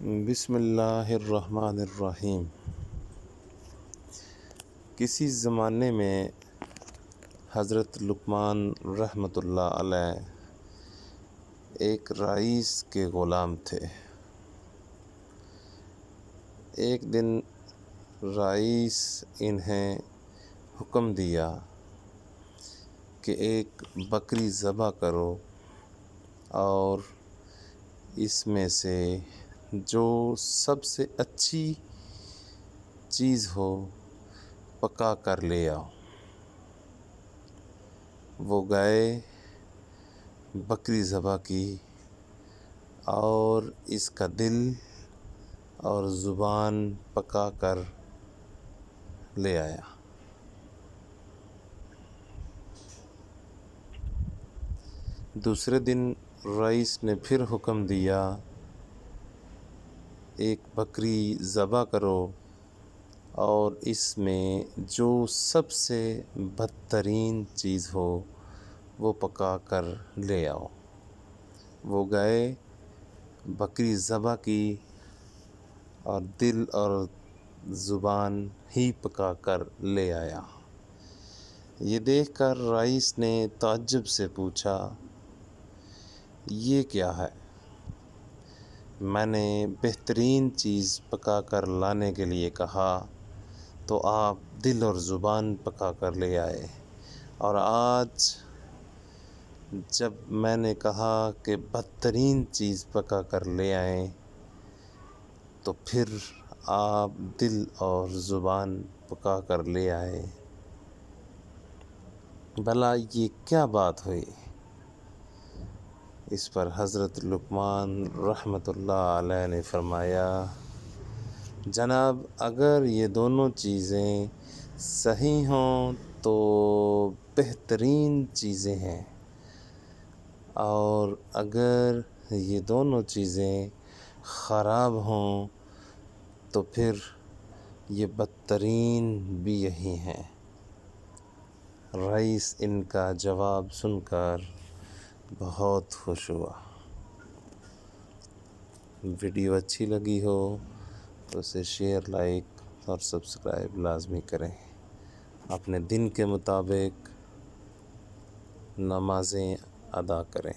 بسم اللہ الرحمن الرحیم۔ کسی زمانے میں حضرت لقمان رحمۃ اللہ علیہ ایک رئیس کے غلام تھے۔ ایک دن رئیس انہیں حکم دیا کہ ایک بکری ذبح کرو اور اس میں سے جو سب سے اچھی چیز ہو پکا کر لے آؤ۔ وہ گئے، بکری ذبح کی اور اس کا دل اور زبان پکا کر لے آیا۔ دوسرے دن رئیس نے پھر حکم دیا، ایک بکری ذبح کرو اور اس میں جو سب سے بدترین چیز ہو وہ پکا کر لے آؤ۔ وہ گئے، بکری ذبح کی اور دل اور زبان ہی پکا کر لے آیا۔ یہ دیکھ کر رئیس نے تعجب سے پوچھا، یہ کیا ہے؟ میں نے بہترین چیز پکا کر لانے کے لیے کہا تو آپ دل اور زبان پکا کر لے آئے، اور آج جب میں نے کہا کہ بدترین چیز پکا کر لے آئیں تو پھر آپ دل اور زبان پکا کر لے آئے۔ بھلا یہ کیا بات ہوئی؟ اس پر حضرت لقمان رحمۃ اللہ علیہ نے فرمایا، جناب اگر یہ دونوں چیزیں صحیح ہوں تو بہترین چیزیں ہیں، اور اگر یہ دونوں چیزیں خراب ہوں تو پھر یہ بدترین بھی یہی ہیں۔ رئیس ان کا جواب سن کر بہت خوش ہوا۔ ویڈیو اچھی لگی ہو تو اسے شیئر، لائک اور سبسکرائب لازمی کریں۔ اپنے دن کے مطابق نمازیں ادا کریں۔